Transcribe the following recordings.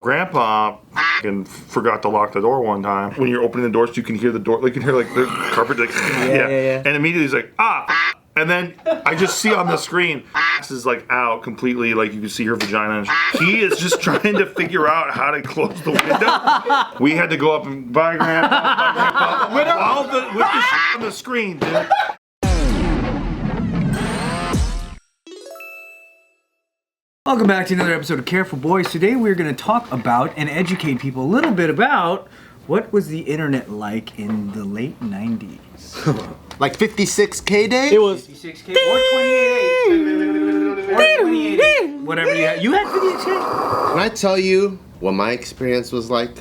Grandpa and forgot to lock the door one time. When you're opening the door, so you can hear the door, like you can hear like the carpet, like yeah. And immediately he's like, and then I just see on the screen, is like out completely, like you can see her vagina. He is just trying to figure out how to close the window. We had to go up and bye Grandpa, with the shit on the screen, dude. Welcome back to another episode of Careful Boys. Today we're going to talk about and educate people a little bit about what was the internet like in the late 90s. Like 56K day? It was 56K or 28. Whatever you had. You had 56K? Can I tell you what my experience was like?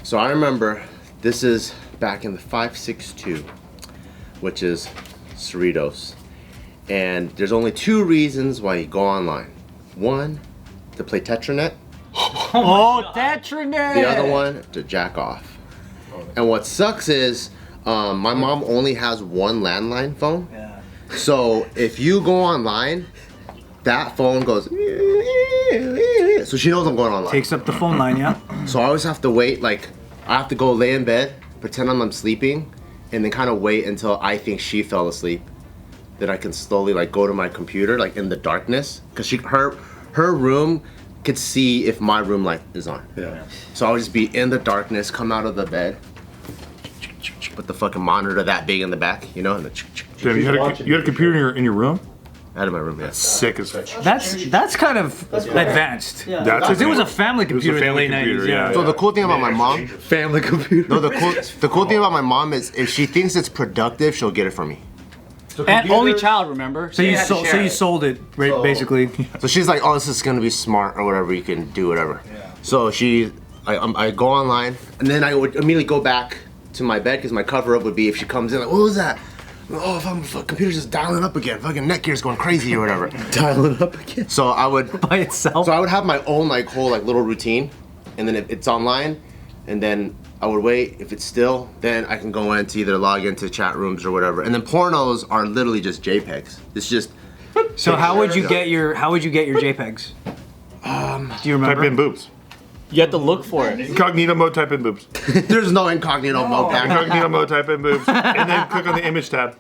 So I remember this is back in the 562, which is Cerritos. And there's only two reasons why you go online. One, to play Tetranet. Oh, Tetranet! The other one, to jack off. And what sucks is, my mom only has one landline phone. Yeah. So if you go online, that phone goes, so she knows I'm going online. Takes up the phone line, yeah. So I always have to wait, like, I have to go lay in bed, pretend I'm sleeping, and then kind of wait until I think she fell asleep. Then I can slowly like go to my computer, like in the darkness, because her room could see if my room light is on. Yeah. So I'll just be in the darkness, come out of the bed, put the fucking monitor that big in the back, you know, and the. Damn, you had a computer in your room? Out of my room, yeah. Sick as fuck. That's kind of advanced. Yeah. Because it was a family computer in the late 90s. Yeah. So the cool thing about my mom, family computer. no, the cool thing about my mom is if she thinks it's productive, she'll get it from me. And only child, remember? So you sold it, right, basically. So she's like, oh, this is gonna be smart or whatever, you can do whatever. Yeah. So I go online, and then I would immediately go back to my bed, because my cover up would be if she comes in, like, what was that? Oh, computer's just dialing up again, fucking Netgear's going crazy or whatever. Dialing up again. So I would, By itself? so I would have my own like whole like little routine, and then if it's online, and then I would wait. If it's still, then I can go in to either log into chat rooms or whatever. And then pornos are literally just JPEGs. It's just. So how would you get your JPEGs? Do you remember? Type in boobs. You have to look for it. Incognito mode, type in boobs. There's no incognito mode back. Incognito mode, type in boobs. And then click on the image tab.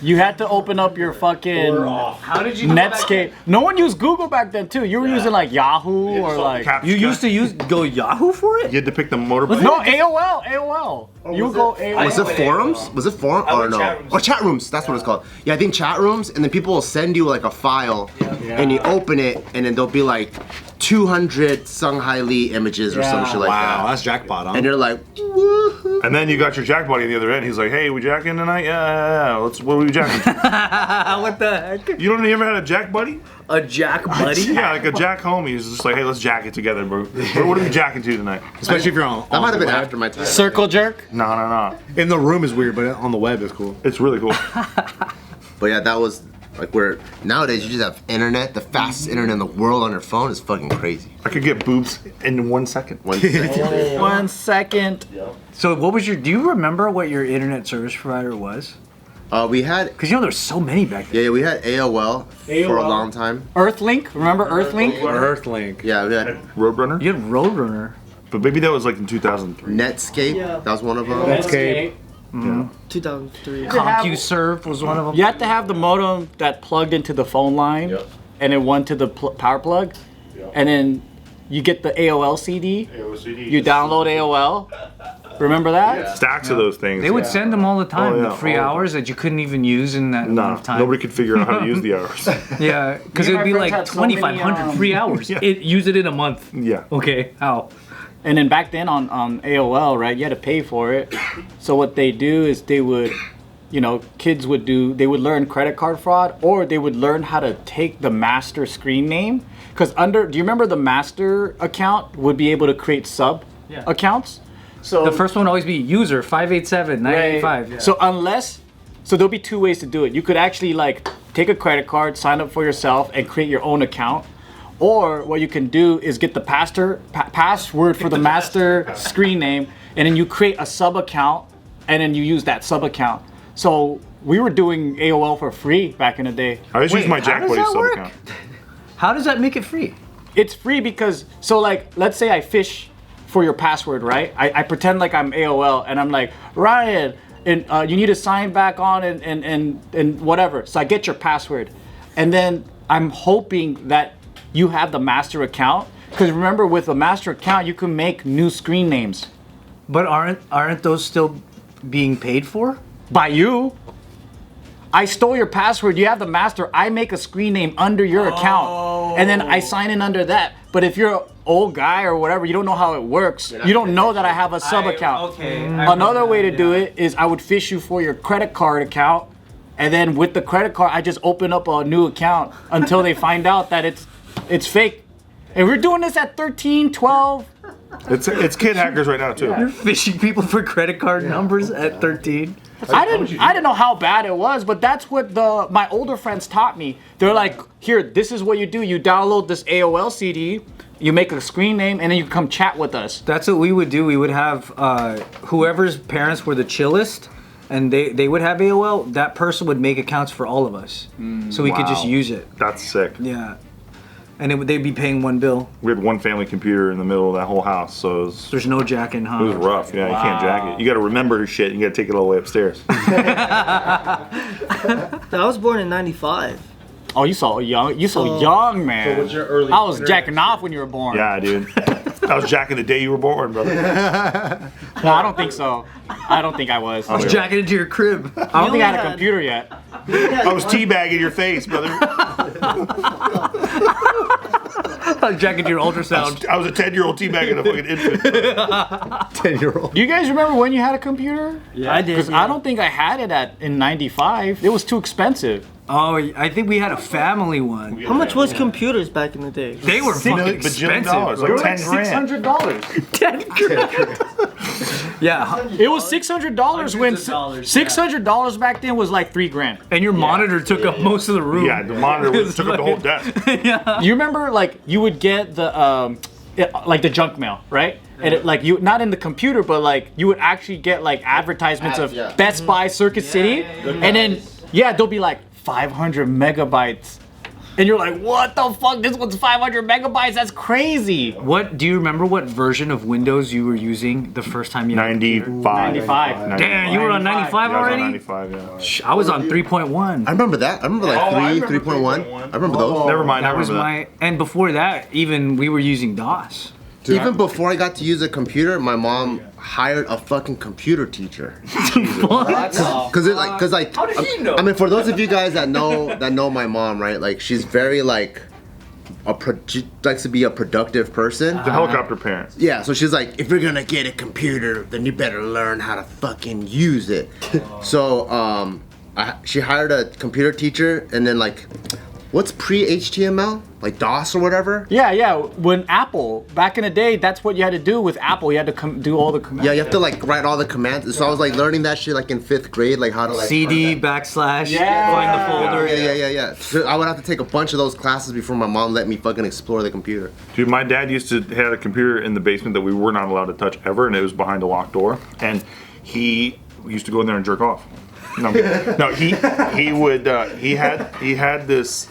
You had to open up your fucking How did you Netscape. No one used Google back then too. You were using like Yahoo or like. You used to go Yahoo for it? You had to pick the motorbike. No, AOL. You would go AOL. Was it forums? Was it forum? Or no? Or chat rooms. That's what it's called. Yeah, I think chat rooms, and then people will send you like a file, and you open it, and then there'll be like 200 Shanghai Li images or some shit like that. Wow, that's jackpot, huh? And you're like, woohoo. And then you got your jack buddy on the other end. He's like, hey, we jacking tonight? Yeah. What are we jacking to? What the heck? You don't ever had a jack buddy? A jack buddy? Yeah, like a jack homie. He's just like, hey, let's jack it together, bro. What are we jacking to tonight? Especially if you're on. That might have been after my time. Circle jerk. No. In the room is weird, but on the web is cool. It's really cool. But yeah, that was like where nowadays you just have internet, the fastest internet in the world on your phone is fucking crazy. I could get boobs in 1 second. 1 second. 1 second. So what was do you remember what your internet service provider was? We had, Because there's so many back then. yeah, we had AOL for a long time. Earthlink. Remember Earthlink? Earthlink. Yeah, we had Roadrunner? You had Roadrunner. But maybe that was like in 2003. Netscape. That was one of them. Netscape. 2003. CompuServe was one of them. You had to have the modem that plugged into the phone line, and then one to the power plug, and then you get the AOL CD. You download AOL. Remember that? Stacks of those things. They would send them all the time, Oh, yeah, the free all the hours that you couldn't even use in that amount Nah, of time. nobody could figure out how to use the hours. Yeah, because Me it and would be my like friends had so many, 2,500 free hours. Yeah. Use it in a month. Yeah. Okay, how? And then back then on AOL, right, you had to pay for it. So what they do is they would, kids would they would learn credit card fraud, or they would learn how to take the master screen name. Because do you remember the master account would be able to create sub accounts? So The first one would always be user 587-985. Right. So there'll be two ways to do it. You could actually like take a credit card, sign up for yourself, and create your own account. Or what you can do is get the password for the master screen name, and then you create a sub account, and then you use that sub account. So we were doing AOL for free back in the day. I always use my how Jack does Buddy that sub work? account. How does that make it free? it's free because so like let's say I fish for your password, right? I pretend like I'm AOL and I'm like, Ryan, and you need to sign back on and whatever. So I get your password, and then I'm hoping that you have the master account, because remember, with a master account you can make new screen names. But aren't those still being paid for? By you. I stole your password, you have the master, I make a screen name under your account, and then I sign in under that. But if you're an old guy or whatever, you don't know how it works, you don't know that I have a sub account. Okay. Another way to do it is I would fish you for your credit card account, and then with the credit card, I just open up a new account until they find out that it's fake. And we're doing this at 13, 12. It's kid hackers right now too. You're fishing people for credit card numbers at 13. I didn't know how bad it was, but that's what my older friends taught me. They're like, here, this is what you do. You download this AOL CD, you make a screen name, and then you come chat with us. That's what we would do. We would have whoever's parents were the chillest, and they would have AOL. That person would make accounts for all of us, so we could just use it. That's sick. Yeah, and they'd be paying one bill. We had one family computer in the middle of that whole house, so There's no jacking, huh? it was rough. Yeah, you can't jack it. You got to remember your shit. You got to take it all the way upstairs. I was born in '95. Oh, you so young, man. So what's your early I was internet jacking off when you were born. Yeah, dude. I was jacking the day you were born, brother. No, I don't think so. I don't think I was. I was jacking into your crib. I don't think I had a computer yet. I was teabagging your face, brother. I was jacking into your ultrasound. I was a 10-year-old teabagging a fucking infant. 10-year-old. Do you guys remember when you had a computer? Yeah, I did. Because I don't think I had it in '95. It was too expensive. Oh, I think we had a family one. How much was computers back in the day? They were fucking bajillion expensive. dollars, like 10 grand. $600. Yeah, It was $600 when Hundreds of dollars, $600 back then was like $3,000. and your monitor took up most of the room. Yeah, the monitor took up the whole desk. You remember, like, you would get the like the junk mail, right? And it, like, you not in the computer, but like you would actually get like advertisements of Best Buy, Circuit City, and then they'll be like 500 megabytes, and you're like, what the fuck? This one's 500 megabytes. That's crazy. What do you remember? What version of Windows you were using the first time you? 95. 95. Damn, you were on 95 Yeah, I was on already. 95, yeah. I was on 3.1. I remember that. I remember like 3.1. I remember those. Never mind, I That was remember that. and before that, even we were using DOS. Even before I got to use a computer, my mom hired a fucking computer teacher. Cause How did she know? I mean, for those of you guys that know my mom, right? Like, she's very like she likes to be a productive person. The helicopter parents. Yeah, so she's like, if you're gonna get a computer, then you better learn how to fucking use it. So she hired a computer teacher, and then like, what's pre-HTML? Like DOS or whatever? Yeah. When Apple, back in the day, that's what you had to do with Apple. You had to do all the commands. Yeah, you have to like write all the commands. So I was like learning that shit like in 5th grade, like how to like CD / find the folder. Yeah. So I would have to take a bunch of those classes before my mom let me fucking explore the computer. Dude, my dad used to have a computer in the basement that we were not allowed to touch ever, and it was behind a locked door. And he used to go in there and jerk off. No, he had this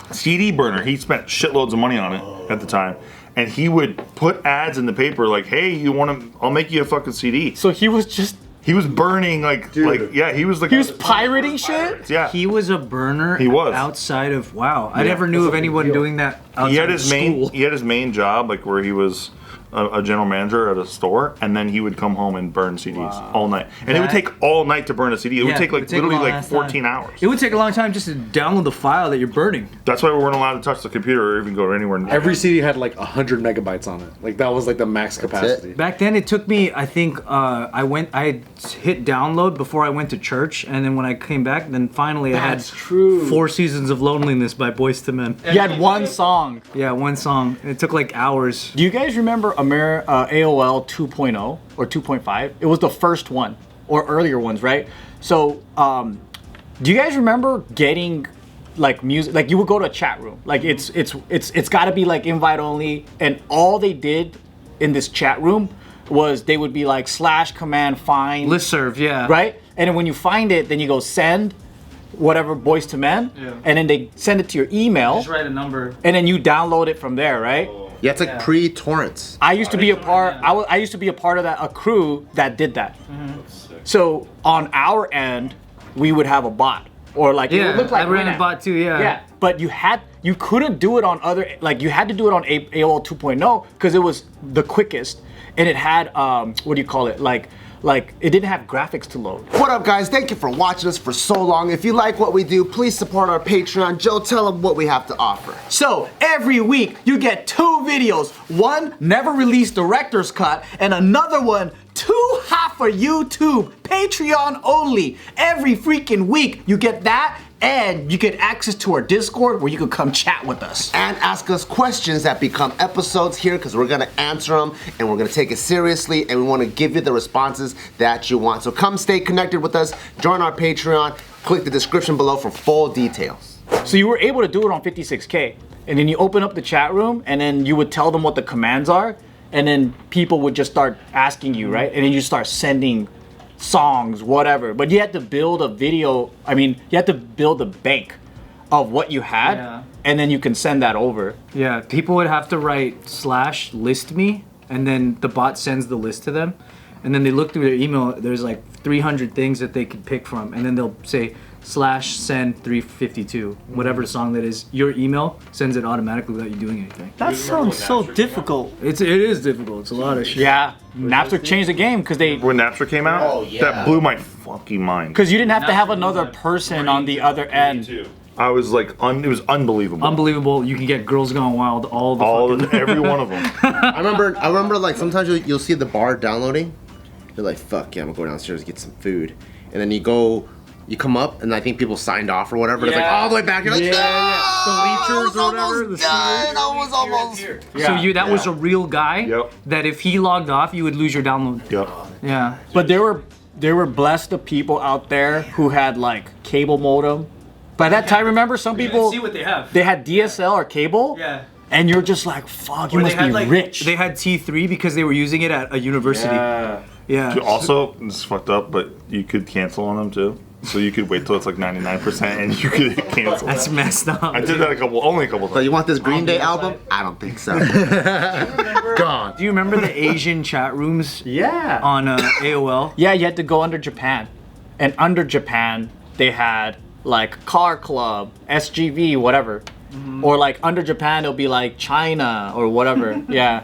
CD burner. He spent shitloads of money on it at the time, and he would put ads in the paper like, "Hey, you want to? I'll make you a fucking CD." So he was burning he was pirating shit. Yeah, He was a burner. He was. outside of I never knew of anyone doing that outside he had of school. He had his main job, like where he was a general manager at a store, and then he would come home and burn CDs all night. And it would take all night to burn a CD. It would take like literally like 14 hours. It would take a long time just to download the file that you're burning. That's why we weren't allowed to touch the computer or even go anywhere. Every CD had like 100 megabytes on it. Like that was like the max capacity. Back then, it took me. I think I hit download before I went to church, and then when I came back, then finally I had 4 Seasons of Loneliness by Boyz II Men. You had one song. Yeah, one song. It took like hours. Do you guys remember AOL 2.0 or 2.5? It was the first one, or earlier ones, right? So, do you guys remember getting like music? Like you would go to a chat room. Like it's got to be like invite only, and all they did in this chat room was they would be like /command find Listserv, yeah. right? And then when you find it, then you go send, whatever Boys to Men, and then they send it to your email. Just write a number. And then you download it from there, right? Yeah, it's like pre-torrents. I used to be a part. I used to be a part of a crew that did that. So on our end, we would have a bot, or like it would look like I ran a Winamp. bot too. Yeah. Yeah, but you couldn't do it on other, like you had to do it on AOL 2.0 because it was the quickest, and it had what do you call it, like it didn't have graphics to load. What up, guys? Thank you for watching us for so long. If you like what we do, please support our Patreon. Joe, tell them what we have to offer. So every week you get 2 videos, one never released director's cut, and another one 2 hot for YouTube, Patreon only. Every freaking week you get that, and you get access to our Discord where you can come chat with us. And ask us questions that become episodes here, because we're gonna answer them and we're gonna take it seriously, and we wanna give you the responses that you want. So come stay connected with us, join our Patreon, click the description below for full details. So you were able to do it on 56K, and then you open up the chat room, and then you would tell them what the commands are, and then people would just start asking you, right? And then you start sending songs, whatever. But you had to build a video, you had to build a bank of what you had, and then you can send that over. Yeah, people would have to write /list me, and then the bot sends the list to them, and then they look through their email. There's like 300 things that they could pick from, and then they'll say /send 352, whatever song that is. Your email sends it automatically without you doing anything. That sounds so difficult. It is difficult. It's a lot of shit. Yeah, Napster changed the game because When Napster came out, that blew my fucking mind. you didn't have to have another person on the other end. I was like, it was unbelievable. Unbelievable. You can get Girls Gone Wild Every one of them. I remember like sometimes you'll see the bar downloading. You're like, fuck yeah, I'm gonna go downstairs and get some food. And then you come up, and I think people signed off or whatever. It's like all the way back. You're like, no! The leechers or whatever. Almost. So that was a real guy. Yep. That if he logged off, you would lose your download. Yep. Yeah. But there were blessed of people out there who had like cable modem. By that time, remember some people what they have. they had DSL or cable. Yeah. And you're just like, fuck, you must be rich. They had T3 because they were using it at a university. Yeah. Also, it's fucked up, but you could cancel on them too. So you could wait till it's like 99% and you could hit cancel. That's messed up. I did that only a couple So times. you want this Green Day album? I don't think so. Do you remember the Asian chat rooms? Yeah. On AOL? Yeah, you had to go under Japan. And under Japan, they had like Car Club, SGV, whatever. Or like under Japan, it'll be like China or whatever. Yeah.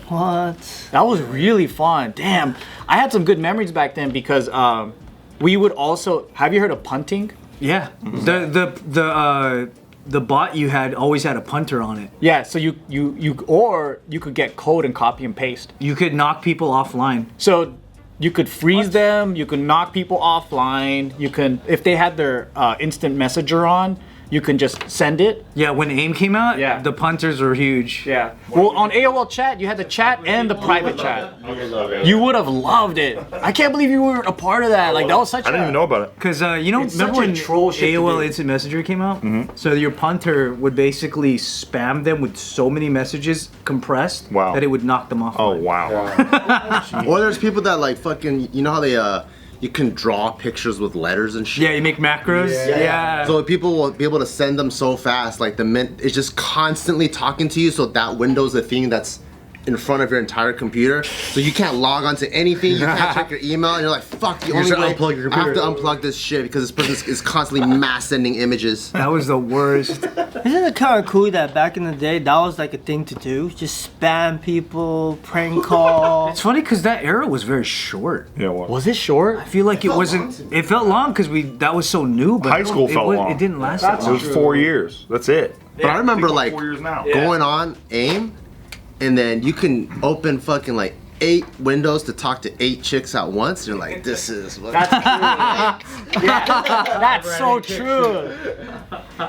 What? That was really fun. Damn. I had some good memories back then because we would also, have you heard of punting? Yeah. The bot you had always had a punter on it. Yeah, so you could get code and copy and paste. You could knock people offline. So you could freeze them, you could knock people offline, you can, if they had their instant messenger on, you can just send it. Yeah, when AIM came out, Yeah. the punters were huge. Yeah. Well, on AOL chat, you had the chat and the private chat. You would have loved it. I can't believe you weren't a part of that. Like, that was such I didn't even know about it. Because, It's remember such a when troll shit to AOL do. Instant Messenger came out? So your punter would basically spam them with so many messages compressed Wow. that it would knock them off. Oh, wow. Or there's people that like fucking, you know how they you can draw pictures with letters and shit. Yeah, you make macros? Yeah. So people will be able to send them so fast, like the mint is just constantly talking to you, so that window's the thing that's in front of your entire computer. So you can't log onto anything, you can't check your email, and you're like, fuck, the only should way unplug your I have to computer. unplug this shit because this person is constantly mass sending images. That was the worst. Isn't it kind of cool that back in the day that was like a thing to do? Just spam people, prank call. It's funny because that era was very short. Yeah, well. Was it short? I feel like it wasn't. It felt long because that was so new. But High school felt long. It didn't last that It long. was 4 years. That's it. But I remember like 4 years now. going on AIM, and then you can open fucking like 8 windows to talk to 8 chicks at once. You're like, this is what. That's so true.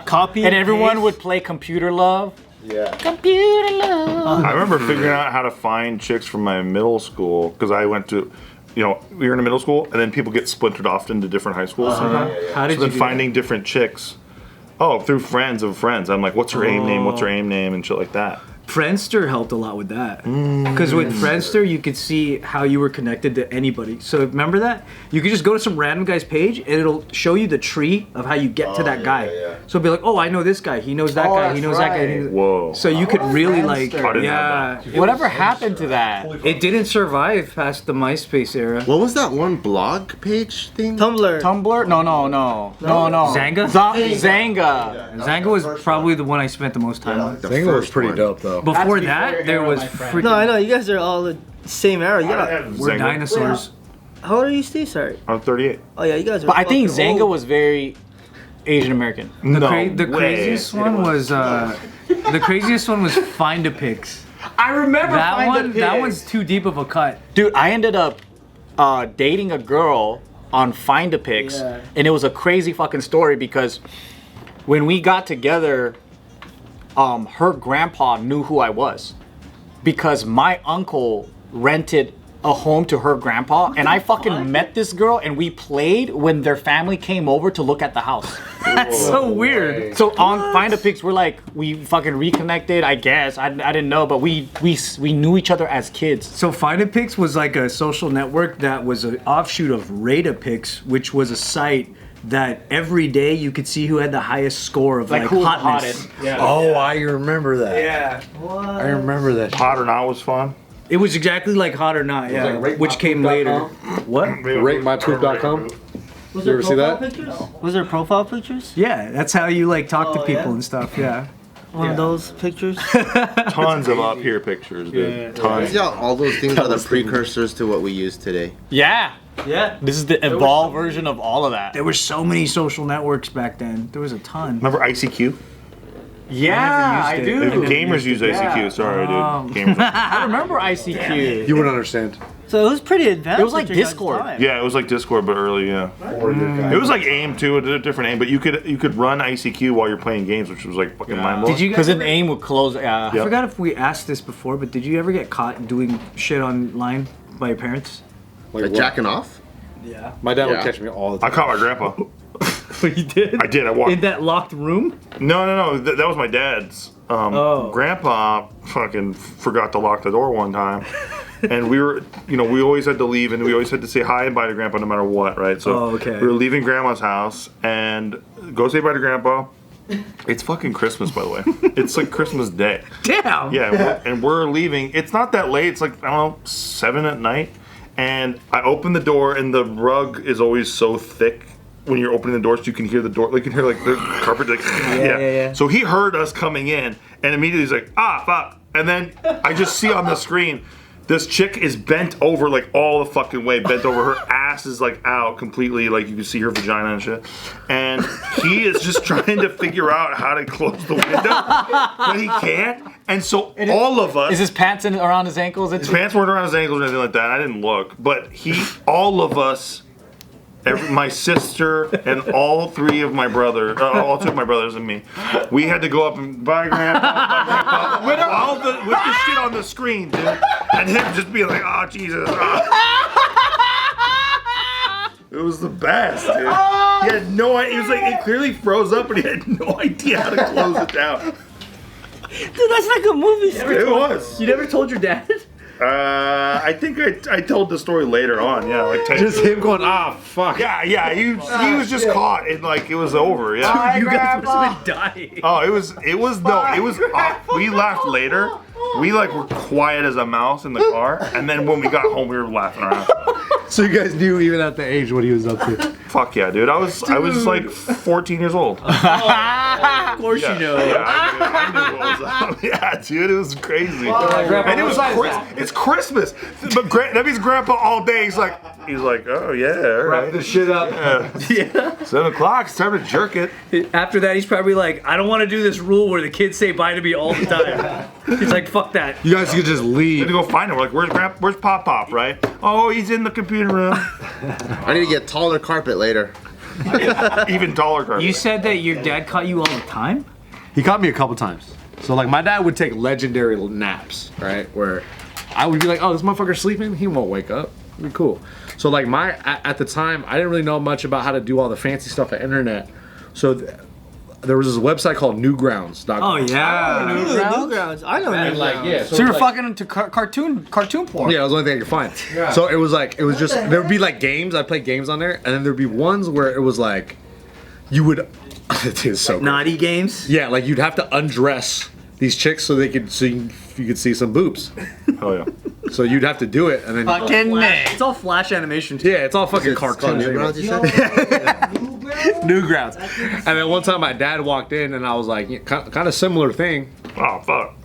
Copy And everyone paste. would play Computer Love. Yeah. Computer Love. I remember figuring out how to find chicks from my middle school because I went to, we were in a middle school, and then people get splintered off into different high schools sometimes. How did So you then do finding different chicks. Oh, through friends of friends. I'm like, what's her AIM name? What's her AIM name? And shit like that. Friendster helped a lot with that. Because with Friendster, you could see how you were connected to anybody. So remember that? You could just go to some random guy's page and it'll show you the tree of how you get to that guy. So it'll be like, oh, I know this guy. He knows that guy. He knows that guy. Whoa. So you could really like, yeah. Whatever happened to that? It didn't survive past the MySpace era. What was that one blog page thing? Tumblr. Tumblr? No. Zanga? Zanga. Zanga was probably the one I spent the most time on. Zanga was pretty dope though. Before that, there was freaking... No, I know. You guys are all the same era. We're dinosaurs. How old are you, Steve? Sorry. I'm 38. Oh yeah, you guys are. But I think fucking Zanga old. was very Asian American. The craziest one was the craziest one was Find a Pics. I remember That one's too deep of a cut. Dude, I ended up dating a girl on Find a Pics, and it was a crazy fucking story because when we got together, her grandpa knew who I was because my uncle rented a home to her grandpa, and I fucking met this girl and we played when their family came over to look at the house. That's so weird. So on Find a Pics, we fucking reconnected, I guess. I didn't know, but we knew each other as kids. So Find a Pics was like a social network that was an offshoot of Rate a Pics, which was a site that every day you could see who had the highest score of like who was the hotness. hottest. Yeah. Oh, I remember that. Yeah. I remember that. Hot or Not was fun. It was exactly like Hot or Not, yeah. like Which came later. What? RateMyPoop.com. Was You ever see that? Pictures? Was there profile pictures? Yeah, that's how you like talk to Oh, people yeah? and stuff, yeah. One of those pictures. Tons of up here pictures, dude. Tons. Yeah, all those things are the precursors to what we use today. Yeah. Yeah. This is the evolved version of all of that. There were so many social networks back then. There was a ton. Remember ICQ? Yeah, I used it. do. And gamers use ICQ. Sorry, dude. Gamers. I remember ICQ. You would understand. So it was pretty advanced. It was like at your guys' Discord. time. Yeah, it was like Discord, but early. Yeah. It was like AIM too, a different AIM. But you could run ICQ while you're playing games, which was like fucking mind blowing. Did you Because guys an AIM would close. I forgot if we asked this before, but did you ever get caught doing shit online by your parents? Like what? Jacking off? Yeah. My dad would Yeah. catch me all the I time. caught my grandpa. You did? I did. I walked. In that locked room? No. That was my dad's. Grandpa fucking forgot to lock the door one time. And we were, we always had to leave and we always had to say hi and bye to Grandpa no matter what, right? So okay. we were leaving Grandma's house and go say bye to Grandpa. It's fucking Christmas, by the way. It's like Christmas Day. Damn! Yeah, and we're leaving. It's not that late. It's like, I don't know, 7 at night. And I open the door and the rug is always so thick when you're opening the door so you can hear the door. Like, you can hear like the carpet. Like, yeah. So he heard us coming in and immediately he's like, fuck. And then I just see on the screen, this chick is bent over like all the fucking way, bent over. Her ass is like out completely, like you can see her vagina and shit. And he is just trying to figure out how to close the window, but he can't. And so all of us. Is his pants around his ankles? His pants weren't around his ankles or anything like that. I didn't look, but all of us. My sister and all 3 of my brothers, all 2 of my brothers and me, we had to go up and bye grandpa, with the shit on the screen, dude, and him just being like, oh Jesus, It was the best, dude. He had no idea. He was like, it clearly froze up, and he had no idea how to close it down. Dude, that's like a movie script. It was. You never told your dad? I think I told the story later on. Yeah, like 10 Just him going, fuck. Yeah. He was just caught and like it was over. Yeah. You guys must have been dying. Oh, it was. We laughed later. We like were quiet as a mouse in the car, and then when we got home, we were laughing around. So you guys knew even at the age what he was up to. Fuck yeah, dude! I was like 14 years old. Of course you know. Yeah, I knew what was up. Yeah, dude, it was crazy. And it was it's Christmas, but that means Grandpa all day. He's like, oh yeah, all right. Wrap this shit up. Yeah. 7 o'clock. It's time to jerk it. After that, he's probably like, I don't want to do this rule where the kids say bye to me all the time. He's like, fuck that. You guys could just We had leave. to go find him. We're like, where's Pop, right? Oh, he's in the computer room. I need to get taller carpet later. Even taller carpet. You said that your dad caught you all the time? He caught me a couple times. So like my dad would take legendary naps, right? Where I would be like, oh, this motherfucker's sleeping. He won't wake up. It'd be cool. So like at the time, I didn't really know much about how to do all the fancy stuff on internet. So there was this website called Newgrounds.com. Oh yeah. Newgrounds. I know And like, Newgrounds. yeah. So you're like, fucking into cartoon porn. Yeah, it was the only thing I could find. So it was like, it was just, there would be like games, I'd play games on there, and then there'd be ones where it was like, you would, it's so cool. Naughty games. Yeah, like you'd have to undress these chicks so they could, so you could see some boobs. Oh yeah. So you'd have to do it, and then, Fucking man. It's all flash animation too. yeah, it's all fucking It's called cartoons. Newgrounds, you said? Newgrounds. And then one time my dad walked in, and I was like, yeah, kind of similar thing. Oh fuck.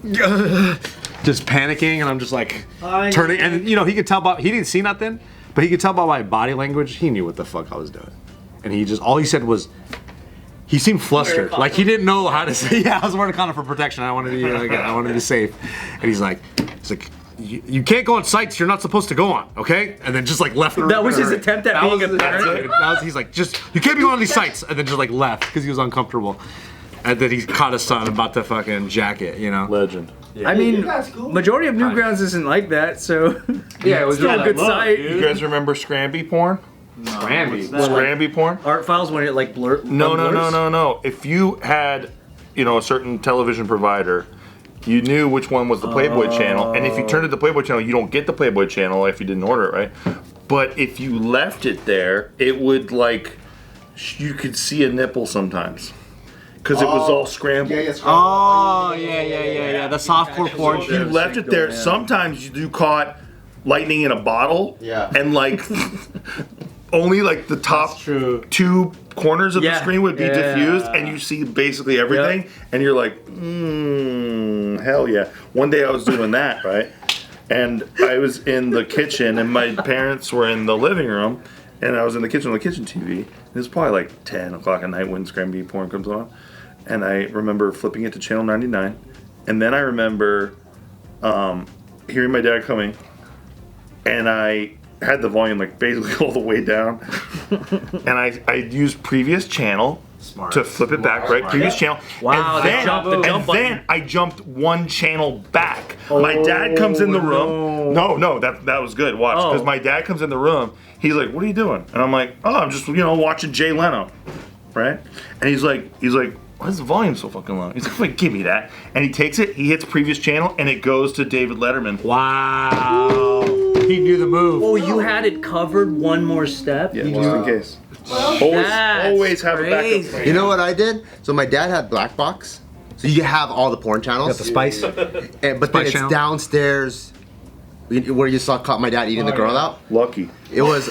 Just panicking, and I'm just like I- turning, and you know, he could tell by, he didn't see nothing, but he could tell by my body language, he knew what the fuck I was doing. And he just, all he said was, he seemed flustered, like he didn't know how to say, yeah, I was wearing a condom for protection, I wanted to be, I wanted to be safe. And he's like, you can't go on sites you're not supposed to go on, okay? And then just like left. That was his attempt at being a parent. He's like, just, you can't be going on these sites, and then just like left, because he was uncomfortable. And then he caught his son about to fucking jack it, you know? Legend. I mean, That's cool. majority of Newgrounds isn't like that, so Yeah, it was still a good site. You guys remember Scramby porn? Scramby porn? Art files when it like blur. No. If you had, a certain television provider, you knew which one was the Playboy channel, and if you turned it to Playboy channel, you don't get the Playboy channel if you didn't order it, right? But if you left it there, it would like, you could see a nipple sometimes. Because it was all scrambled. Oh, yeah. The softcore porn. You left it there. Sometimes you caught lightning in a bottle. Yeah. And like only like the top two corners of the screen would be diffused, and you see basically everything. And you're like, hell yeah. One day I was doing that, right? And I was in the kitchen, and my parents were in the living room, and I was in the kitchen on the kitchen TV. It was probably like 10 o'clock at night when Scramby porn comes on. And I remember flipping it to channel 99. And then I remember hearing my dad coming. And I had the volume like basically all the way down. And I used previous channel to flip it back, right? Previous channel. Wow, and the jump then I jumped one channel back. My dad comes in the room. No, that was good. Watch. Because my dad comes in the room. He's like, what are you doing? And I'm like, oh, I'm just, watching Jay Leno. Right? And he's like, why is the volume so fucking low? He's like, wait, give me that. And he takes it, he hits previous channel, and it goes to David Letterman. Wow. He knew the move. Oh, you had it covered one more step? Yeah, just in case. Always have a backup plan. You know what I did? So my dad had Black Box, so you have all the porn channels. Got the spice. But then it's channel? downstairs, where you caught my dad eating the girl out. Lucky. It was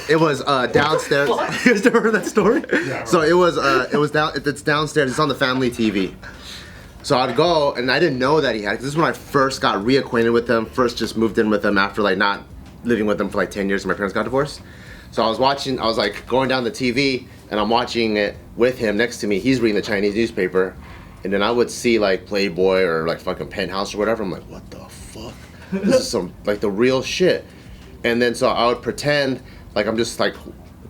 downstairs. You guys remember that story? So it's downstairs. It's on the family TV. So I'd go, and I didn't know that he had it. This is when I first got reacquainted with him. First, just moved in with him after like not living with him for like 10 years. And my parents got divorced. So I was like going down the TV, and I'm watching it with him next to me. He's reading the Chinese newspaper, and then I would see like Playboy or like fucking Penthouse or whatever. I'm like, what the fuck? This is some like the real shit. And then so I would pretend like I'm just like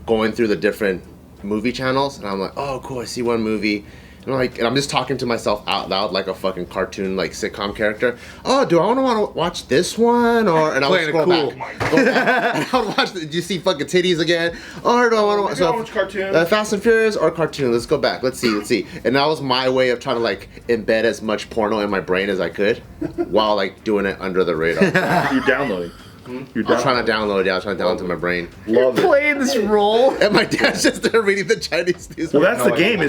going through the different movie channels, and I'm like, oh cool, I see one movie. And I'm just talking to myself out loud like a fucking cartoon like sitcom character. Oh, do I want to watch this one? And I would scroll back. And I would watch. Did you see fucking titties again? Or do I want to watch? Cartoon. Fast and Furious or cartoon? Let's go back. Let's see. And that was my way of trying to like embed as much porno in my brain as I could, while like doing it under the radar. You're downloading. I was trying to download it. I was trying to download it to my brain. Love it. Playing this role. And my dad's just there reading the Chinese newspaper. Well, that's the game.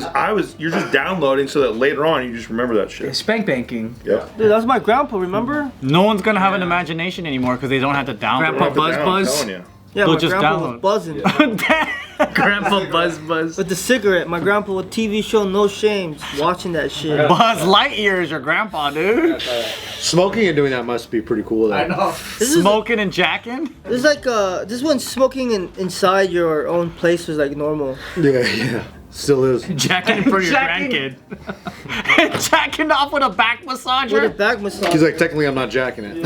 You're just downloading so that later on you just remember that shit. Spank banking. Yep. Dude, that was my grandpa, remember? No one's gonna have an imagination anymore because they don't have to download. Grandpa it. Buzz I'm Buzz. telling you. Yeah, They'll my just grandpa download. was buzzing. Grandpa Buzz Buzz. With the cigarette, my grandpa with TV show No Shames, watching that shit. Buzz Lightyear is your grandpa, dude. Smoking and doing that must be pretty cool. I know. Smoking and jacking. This is like this is when smoking inside your own place was like normal. Yeah. Still is. Jacking for your Jacking. grandkid. Jacking off with a back With a massager. back massage. He's like, technically, I'm not jacking it.